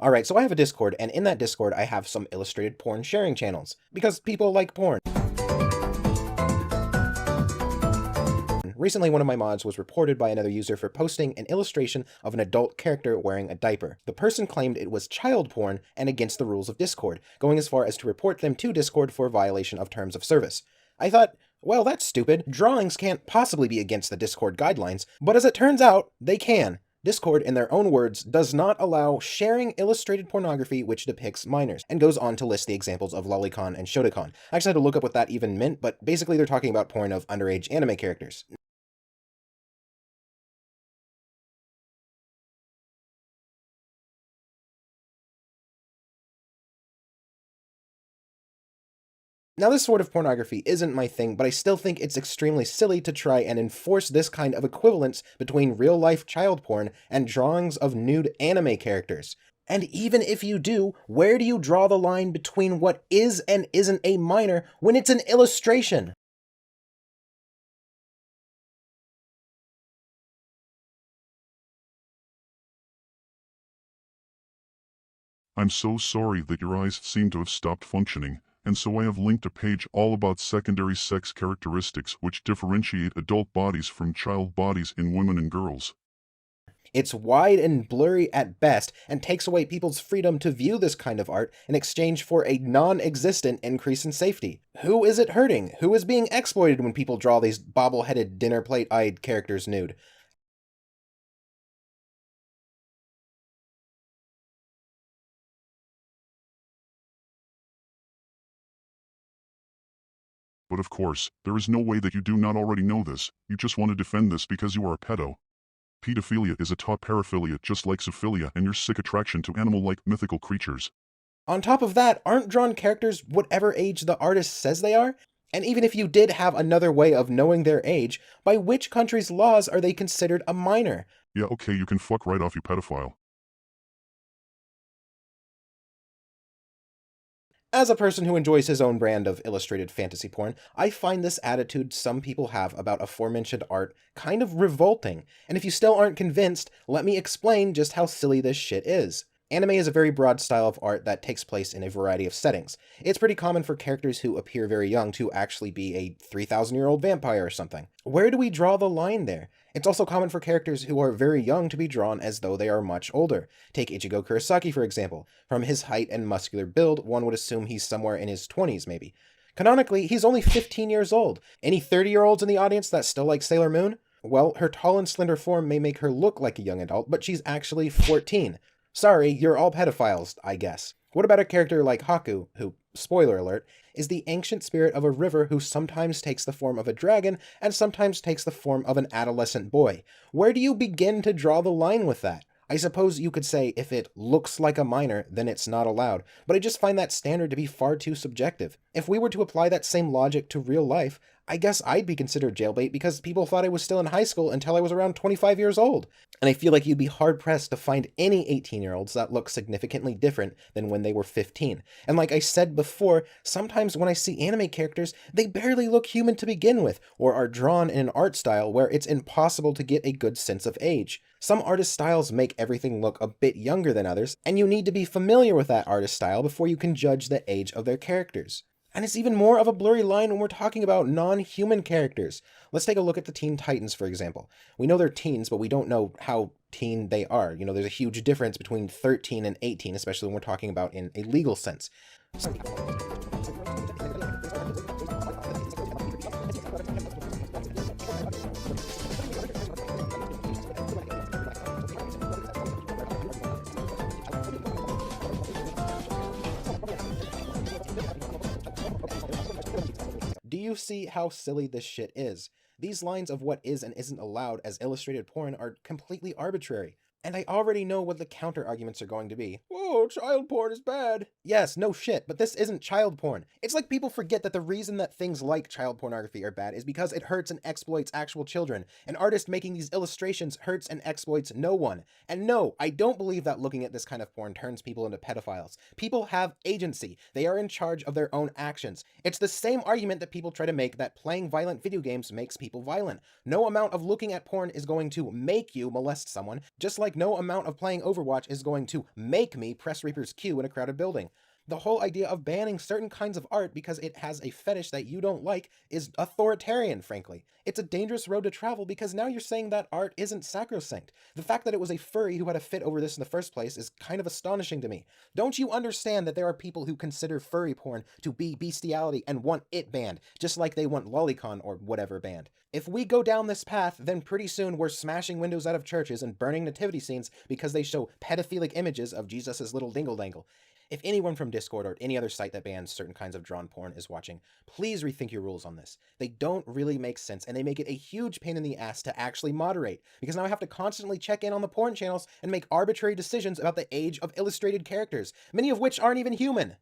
Alright, so I have a Discord, and in that Discord I have some illustrated porn sharing channels, because people like porn. Recently, one of my mods was reported by another user for posting an illustration of an adult character wearing a diaper. The person claimed it was child porn and against the rules of Discord, going as far as to report them to Discord for violation of terms of service. I thought, well, that's stupid. Drawings can't possibly be against the Discord guidelines, but as it turns out, they can. Discord, in their own words, does not allow sharing illustrated pornography which depicts minors, and goes on to list the examples of lolicon and shotacon. I actually had to look up what that even meant, but basically they're talking about porn of underage anime characters. Now, this sort of pornography isn't my thing, but I still think it's extremely silly to try and enforce this kind of equivalence between real-life child porn and drawings of nude anime characters. And even if you do, where do you draw the line between what is and isn't a minor when it's an illustration? I'm so sorry that your eyes seem to have stopped functioning, and so I have linked a page all about secondary sex characteristics which differentiate adult bodies from child bodies in women and girls. It's wide and blurry at best, and takes away people's freedom to view this kind of art in exchange for a non-existent increase in safety. Who is it hurting? Who is being exploited when people draw these bobble-headed, dinner plate-eyed characters nude? But of course, there is no way that you do not already know this, you just want to defend this because you are a pedo. Pedophilia is a taut paraphilia just like zoophilia and your sick attraction to animal-like mythical creatures. On top of that, aren't drawn characters whatever age the artist says they are? And even if you did have another way of knowing their age, by which country's laws are they considered a minor? Yeah, okay, you can fuck right off, you pedophile. As a person who enjoys his own brand of illustrated fantasy porn, I find this attitude some people have about aforementioned art kind of revolting, and if you still aren't convinced, let me explain just how silly this shit is. Anime is a very broad style of art that takes place in a variety of settings. It's pretty common for characters who appear very young to actually be a 3,000-year-old vampire or something. Where do we draw the line there? It's also common for characters who are very young to be drawn as though they are much older. Take Ichigo Kurosaki, for example. From his height and muscular build, one would assume he's somewhere in his 20s, maybe. Canonically, he's only 15 years old. Any 30-year-olds in the audience that still like Sailor Moon? Well, her tall and slender form may make her look like a young adult, but she's actually 14. Sorry, you're all pedophiles, I guess. What about a character like Haku, who, spoiler alert, is the ancient spirit of a river who sometimes takes the form of a dragon and sometimes takes the form of an adolescent boy? Where do you begin to draw the line with that? I suppose you could say if it looks like a minor, then it's not allowed, but I just find that standard to be far too subjective. If we were to apply that same logic to real life, I guess I'd be considered jailbait because people thought I was still in high school until I was around 25 years old. And I feel like you'd be hard-pressed to find any 18-year-olds that look significantly different than when they were 15. And like I said before, sometimes when I see anime characters, they barely look human to begin with, or are drawn in an art style where it's impossible to get a good sense of age. Some artist styles make everything look a bit younger than others, and you need to be familiar with that artist style before you can judge the age of their characters. And it's even more of a blurry line when we're talking about non-human characters. Let's take a look at the Teen Titans, for example. We know they're teens, but we don't know how teen they are. You know, there's a huge difference between 13 and 18, especially when we're talking about in a legal sense. Do you see how silly this shit is? These lines of what is and isn't allowed as illustrated porn are completely arbitrary. And I already know what the counter-arguments are going to be. Oh, child porn is bad. Yes, no shit, but this isn't child porn. It's like people forget that the reason that things like child pornography are bad is because it hurts and exploits actual children. An artist making these illustrations hurts and exploits no one. And no, I don't believe that looking at this kind of porn turns people into pedophiles. People have agency. They are in charge of their own actions. It's the same argument that people try to make that playing violent video games makes people violent. No amount of looking at porn is going to make you molest someone, just like like no amount of playing Overwatch is going to make me press Reaper's Q in a crowded building. The whole idea of banning certain kinds of art because it has a fetish that you don't like is authoritarian, frankly. It's a dangerous road to travel because now you're saying that art isn't sacrosanct. The fact that it was a furry who had a fit over this in the first place is kind of astonishing to me. Don't you understand that there are people who consider furry porn to be bestiality and want it banned, just like they want lolicon or whatever banned? If we go down this path, then pretty soon we're smashing windows out of churches and burning nativity scenes because they show pedophilic images of Jesus' little dingle-dangle. If anyone from Discord or any other site that bans certain kinds of drawn porn is watching, please rethink your rules on this. They don't really make sense, and they make it a huge pain in the ass to actually moderate, because now I have to constantly check in on the porn channels and make arbitrary decisions about the age of illustrated characters, many of which aren't even human.